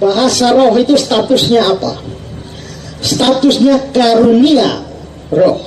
bahasa roh itu statusnya apa? Statusnya karunia roh.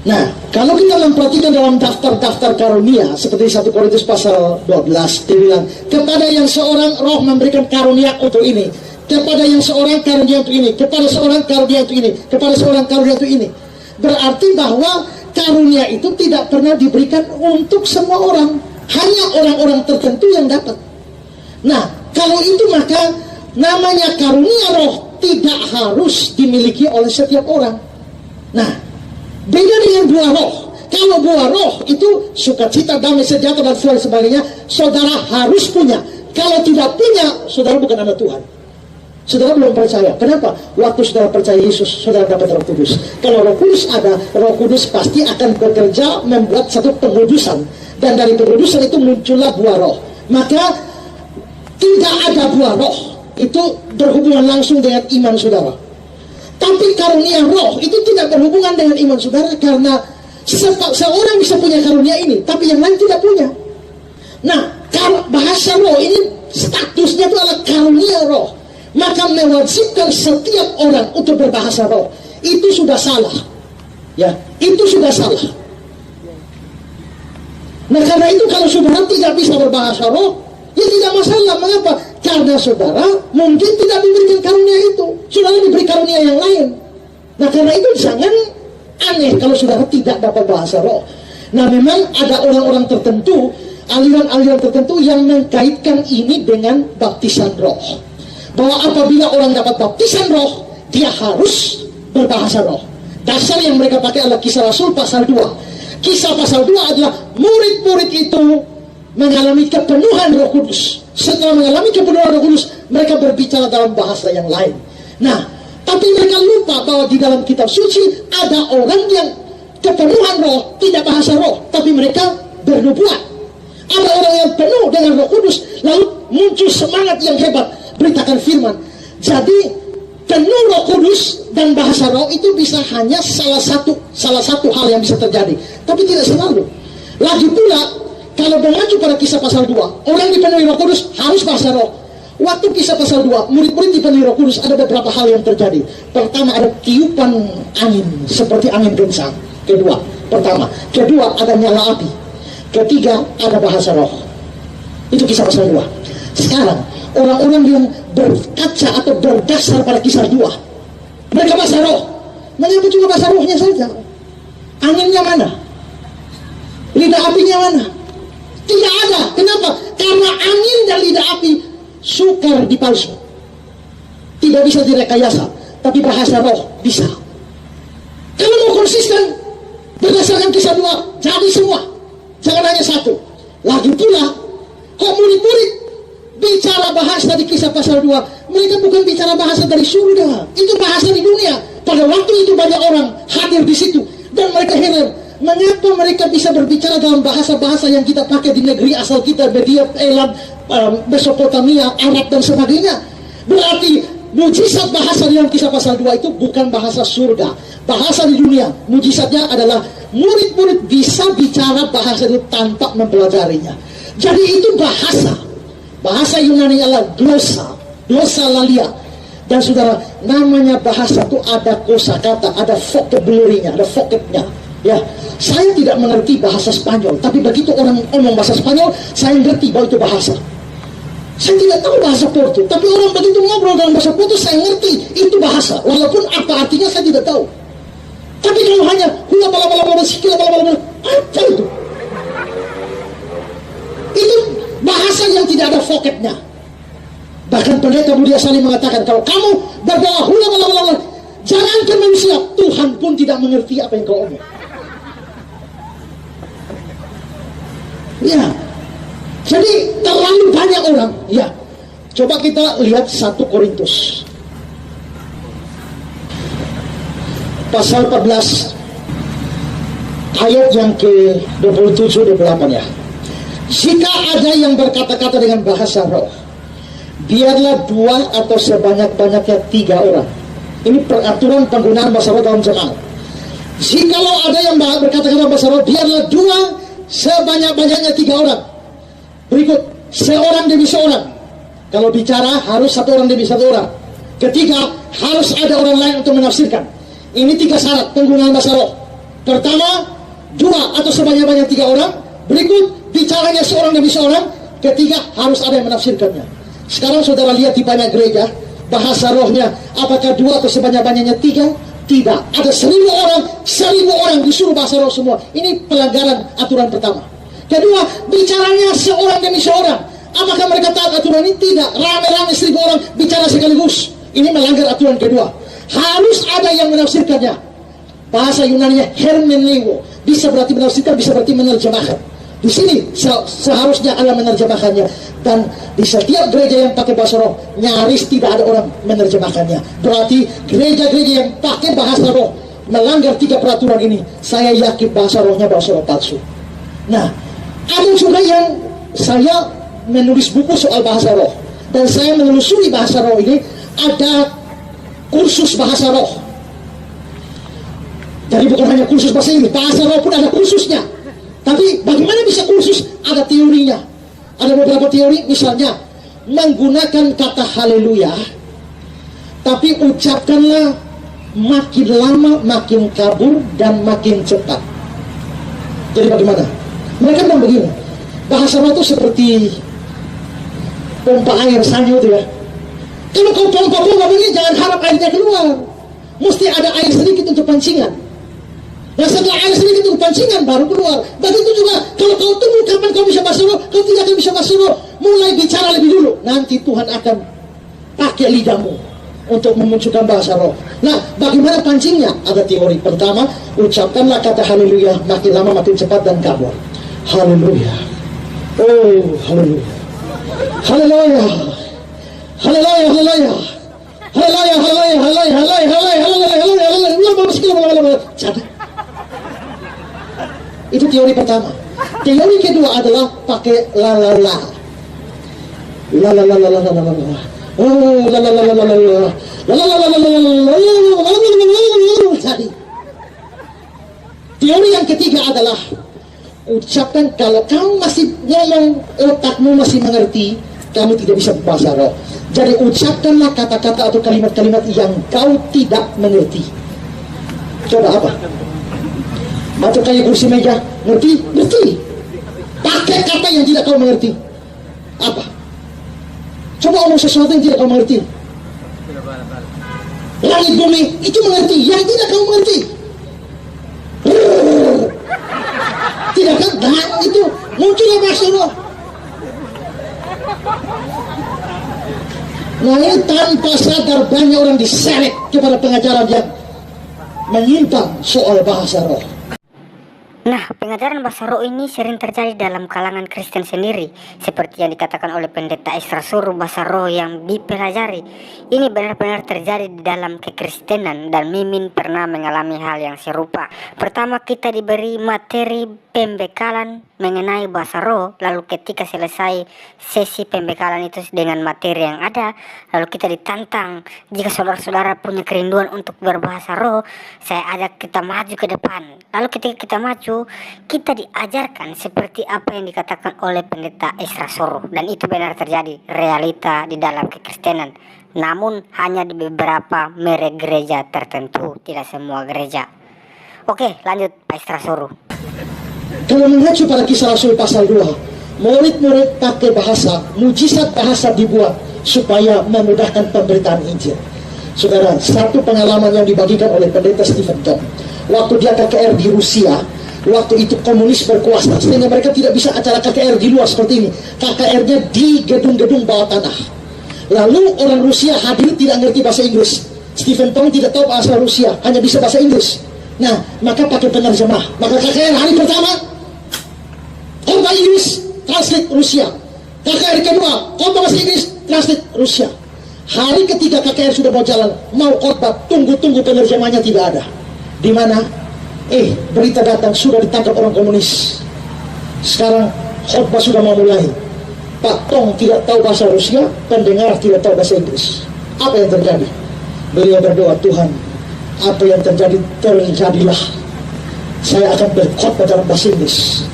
Nah, kalau kita memperhatikan dalam daftar-daftar karunia, seperti 1 Korintus pasal 12, dibilang, kepada yang seorang roh memberikan karunia untuk ini, kepada yang seorang karunia untuk ini, kepada seorang karunia untuk ini, kepada seorang karunia untuk ini. Berarti bahwa karunia itu tidak pernah diberikan untuk semua orang, hanya orang-orang tertentu yang dapat. Nah, kalau itu maka namanya karunia roh tidak harus dimiliki oleh setiap orang. Nah, beda dengan buah roh. Kalau buah roh itu sukacita, damai, sejahtera, dan sebagainya, saudara harus punya. Kalau tidak punya, saudara bukan anak Tuhan. Saudara belum percaya. Kenapa? Waktu saudara percaya Yesus, saudara dapat Roh Kudus. Kalau Roh Kudus ada, Roh Kudus pasti akan bekerja membuat satu pengudusan. Dan dari pengudusan itu muncullah buah roh. Maka tidak ada buah roh itu berhubungan langsung dengan iman saudara. Tapi karunia roh itu tidak berhubungan dengan iman saudara, karena seorang bisa punya karunia ini, tapi yang lain tidak punya. Nah, bahasa roh ini statusnya itu adalah karunia roh, maka mewajibkan setiap orang untuk berbahasa roh. Itu sudah salah, ya, itu sudah salah. Nah, karena itu kalau saudara tidak bisa berbahasa roh, ya tidak masalah. Mengapa? Karena saudara mungkin tidak diberikan karunia itu, saudara diberi karunia yang lain. Nah, karena itu jangan aneh kalau saudara tidak dapat bahasa roh. Nah, memang ada orang-orang tertentu, aliran-aliran tertentu yang mengkaitkan ini dengan baptisan roh, bahwa apabila orang dapat baptisan roh, dia harus berbahasa roh. Dasar yang mereka pakai adalah Kisah Rasul pasal 2. Kisah pasal 2 adalah murid-murid itu mengalami kepenuhan Roh Kudus. Setelah mengalami kepenuhan Roh Kudus, mereka berbicara dalam bahasa yang lain. Nah, tapi mereka lupa bahwa di dalam kitab suci ada orang yang kepenuhan roh, tidak bahasa roh, tapi mereka bernubuat. Ada orang yang penuh dengan Roh Kudus, lalu muncul semangat yang hebat, beritakan firman. Jadi penuh Roh Kudus dan bahasa roh itu bisa hanya salah satu hal yang bisa terjadi, tapi tidak selalu. Lagi pula, kalau mengacu pada Kisah pasal 2, orang dipenuhi Roh Kudus harus bahasa roh. Waktu Kisah pasal 2, murid-murid dipenuhi Roh Kudus, ada beberapa hal yang terjadi. Pertama, ada tiupan angin seperti angin kencang. Kedua, ada nyala api. Ketiga, ada bahasa roh. Itu Kisah pasal 2. Sekarang, orang-orang yang berkaca atau berdasar pada Kisah 2, mereka bahasa roh. Mengapa cuma bahasa rohnya saja? Anginnya mana? Lidah apinya mana? Tidak ada. Kenapa? Karena angin dan lidah api sukar dipalsu, tidak bisa direkayasa. Tapi bahasa roh bisa. Kalau mau konsisten berdasarkan Kisah 2, jadi semua, jangan hanya satu. Lagi pula, kok murid-murid bicara bahasa di Kisah pasal 2, mereka bukan bicara bahasa dari surga, itu bahasa di dunia. Pada waktu itu banyak orang hadir di situ, dan mereka heran, mengapa mereka bisa berbicara dalam bahasa-bahasa yang kita pakai di negeri asal kita, Media, Elam, Mesopotamia, Arab, dan sebagainya. Berarti mujizat bahasa dalam Kisah pasal 2 itu bukan bahasa surga, bahasa di dunia. Mujizatnya adalah murid-murid bisa bicara bahasa itu tanpa mempelajarinya. Jadi itu bahasa Yunani adalah glossolalia. Dan saudara, namanya bahasa itu ada kosakata, ada vocabulary-nya, ada vocabnya. Ya, saya tidak mengerti bahasa Spanyol, tapi begitu orang ngomong bahasa Spanyol, saya ngerti bahwa itu bahasa. Saya tidak tahu bahasa Portu, tapi orang begitu ngobrol dalam bahasa Portu, saya ngerti itu bahasa, walaupun apa artinya saya tidak tahu. Tapi kalau hanya hula bala bala bala sikila bala bala, apa itu? Itu bahasa yang tidak ada vocabnya. Bahkan pendeta Budia Salim mengatakan, kalau kamu berdoa hula bala bala bala, jangankan manusia, Tuhan pun tidak mengerti apa yang kau omong. Ya, jadi terlalu banyak orang. Ya, coba kita lihat 1 Korintus pasal 14 ayat yang ke-27-28 ya. Jika ada yang berkata-kata dengan bahasa roh, biarlah 2 atau sebanyak-banyaknya 3 orang. Ini peraturan penggunaan bahasa roh dalam jemaat. Jikalau ada yang berkata-kata bahasa roh, biarlah 2 sebanyak-banyaknya 3 orang. Berikut, seorang demi seorang. Kalau bicara harus satu orang demi satu orang. Ketiga, harus ada orang lain untuk menafsirkan. Ini 3 syarat penggunaan bahasa roh. Pertama, 2 atau sebanyak-banyak 3 orang. Berikut, bicaranya seorang demi seorang. Ketiga, harus ada yang menafsirkannya. Sekarang saudara lihat di banyak gereja, bahasa rohnya apakah 2 atau sebanyak-banyaknya 3? Tidak. Ada 1000 orang disuruh bahasa roh semua. Ini pelanggaran aturan pertama. Kedua, bicaranya seorang demi seorang. Apakah mereka taat aturan ini? Tidak. Rame-rame 1000 orang bicara sekaligus. Ini melanggar aturan kedua. Harus ada yang menafsirkannya. Bahasa Yunani hermeneuo. Bisa berarti menafsirkan, bisa berarti menerjemahkan. Di sini seharusnya ada menerjemahkannya. Dan di setiap gereja yang pakai bahasa roh, nyaris tidak ada orang menerjemahkannya. Berarti gereja-gereja yang pakai bahasa roh melanggar 3 peraturan ini. Saya yakin bahasa rohnya bahasa roh palsu. Nah, ada juga yang saya menulis buku soal bahasa roh. Dan saya menelusuri bahasa roh ini. Ada kursus bahasa roh. Jadi bukan hanya kursus bahasa Inggris, bahasa roh pun ada kursusnya. Tapi bagaimana bisa kursus? Ada teorinya. Ada beberapa teori, misalnya menggunakan kata haleluya, tapi ucapkanlah makin lama makin kabur dan makin cepat. Jadi bagaimana? Mereka bilang begini, bahasa roh itu seperti pompa air sanyo itu ya. Kalau kau pompa-pompa begini, jangan harap airnya keluar. Mesti ada air sedikit untuk pancingan. Dan setelah air sedikit untuk pancingan, baru keluar. Begitu juga, kalau kau tunggu kapan kau bisa bahasa roh, kau tidak akan bisa bahasa roh. Mulai bicara lebih dulu. Nanti Tuhan akan pakai lidahmu untuk memunculkan bahasa roh. Nah, bagaimana pancingnya? Ada teori. Pertama, ucapkanlah kata haleluya, makin lama makin cepat dan kabur. Haleluya. Oh, haleluya. Haleluya. Haleluya, haleluya. Haleluya, haleluya, haleluya, haleluya, haleluya, haleluya. Itu teori pertama. Teori kedua adalah pakai la la la. La la la la la la la la. Oh, la la la la la la la. La la la la la la la. Jadi teori yang ketiga adalah ucapkan kalau kamu masih ngomong, otakmu masih mengerti, kamu tidak bisa bahasa roh. Jadi ucapkanlah kata-kata atau kalimat-kalimat yang kau tidak mengerti. Coba apa? Baca kayak kursi meja, ngerti? Ngerti. Pakai kata yang tidak kau mengerti. Apa? Coba omong sesuatu yang tidak kau mengerti. Langit bumi, itu mengerti. Yang tidak kau mengerti. Tidak kan? Nah, itu munculnya bahasa roh. Nah, ini tanpa sadar banyak orang diseret kepada pengajaran yang menyimpang soal bahasa roh. Nah, pengajaran bahasa roh ini sering terjadi dalam kalangan Kristen sendiri, seperti yang dikatakan oleh pendeta Esra Suruh. Bahasa roh yang dipelajari ini benar-benar terjadi di dalam kekristenan, dan Mimin pernah mengalami hal yang serupa. Pertama, kita diberi materi pembekalan mengenai bahasa roh, lalu ketika selesai sesi pembekalan itu dengan materi yang ada, lalu kita ditantang, jika saudara-saudara punya kerinduan untuk berbahasa roh, saya ajak kita maju ke depan. Lalu ketika kita maju, kita diajarkan seperti apa yang dikatakan oleh pendeta Esra Suruh, dan itu benar terjadi realita di dalam kekristenan, namun hanya di beberapa merek gereja tertentu, tidak semua gereja. Oke, lanjut Pak Esra Suruh. Kalau mengacu pada Kisah Rasul pasal 2, murid-murid pakai bahasa, mujizat bahasa dibuat supaya memudahkan pemberitaan Injil. Saudara, satu pengalaman yang dibagikan oleh pendeta Stephen Tom, waktu dia KKR di Rusia, waktu itu komunis berkuasa, sehingga mereka tidak bisa acara KKR di luar seperti ini. KKR-nya di gedung-gedung bawah tanah. Lalu orang Rusia hadir tidak ngerti bahasa Inggris. Stephen Tom tidak tahu bahasa Rusia, hanya bisa bahasa Inggris. Nah, maka pakai penerjemah. Maka KKR hari pertama, khotbah Inggris, translate Rusia. KKR kedua, khotbah bahasa Inggris, translate Rusia. Hari ketiga KKR sudah mau jalan, mau khotbah, tunggu-tunggu penerjemahnya tidak ada. Di mana? Berita datang, sudah ditangkap orang komunis. Sekarang khotbah sudah mau mulai. Pak Tong tidak tahu bahasa Rusia, pendengar tidak tahu bahasa Inggris. Apa yang terjadi? Beliau berdoa, Tuhan, apa yang terjadi, terjadilah. Saya akan berkhotbah dalam bahasa Inggris.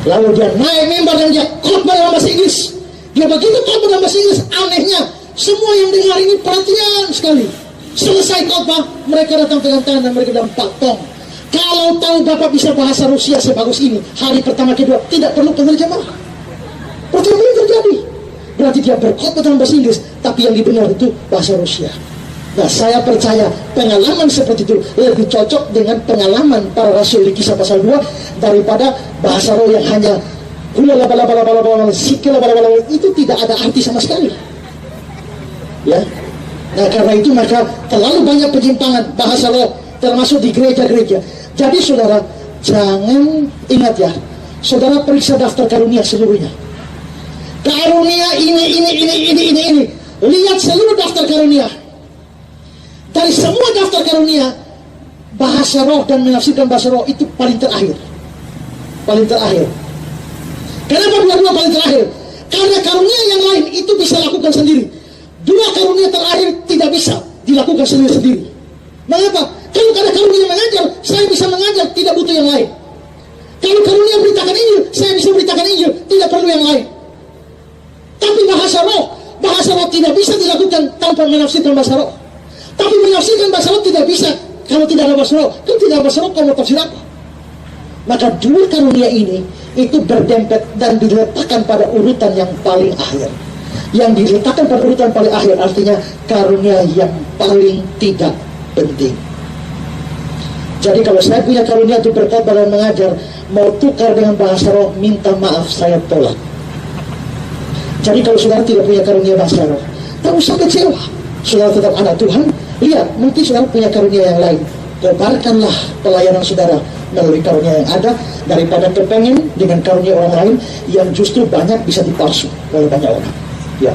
Lalu dia naik mimbar dan dia khotbah dalam bahasa Inggris. Dia begitu tahu dalam bahasa Inggris, anehnya semua yang dengar ini perhatian sekali. Selesai khotbah, mereka datang pegang tangan dan mereka bilang, Pak Tong, kalau tahu Bapak bisa bahasa Rusia sebagus ini, hari pertama kedua tidak perlu penerjemah. Pertama ini terjadi. Berarti dia berkhotbah dalam bahasa Inggris, tapi yang didengar itu bahasa Rusia. Nah, saya percaya pengalaman seperti itu lebih cocok dengan pengalaman para rasul di Kisah pasal 2 daripada bahasa roh yang hanya itu tidak ada arti sama sekali. Ya. Nah, karena itu maka terlalu banyak penyimpangan bahasa roh termasuk di gereja-gereja. Jadi saudara, jangan ingat ya, saudara periksa daftar karunia seluruhnya. Karunia ini. Lihat seluruh daftar karunia. Dari semua daftar karunia, bahasa roh dan menafsirkan bahasa roh itu paling terakhir. Paling terakhir. Kenapa dua-dua paling terakhir? Karena karunia yang lain itu bisa lakukan sendiri. Dua karunia terakhir tidak bisa dilakukan sendiri-sendiri. Mengapa? Kalau ada karunia mengajar, saya bisa mengajar, tidak butuh yang lain. Kalau karunia beritakan Injil, saya bisa beritakan Injil, tidak perlu yang lain. Tapi bahasa roh tidak bisa dilakukan tanpa menafsirkan bahasa roh. Tapi menafsirkan bahasa roh tidak bisa kalau tidak ada bahasa roh. Kalau tidak ada bahasa roh, kamu tafsir apa? Maka dua karunia ini itu berdempet dan diletakkan pada urutan yang paling akhir. Yang diletakkan pada urutan paling akhir artinya karunia yang paling tidak penting. Jadi kalau saya punya karunia untuk berkhotbah dan mengajar, mau tukar dengan bahasa roh, minta maaf, saya tolak. Jadi kalau saudara tidak punya karunia bahasa roh, tak usah kecewa. Saudara tetap anak Tuhan. Lihat, mungkin saudara punya karunia yang lain. Tebarkanlah pelayanan saudara melalui karunia yang ada, daripada kepengen dengan karunia orang lain yang justru banyak bisa dipalsu oleh banyak orang. Ya.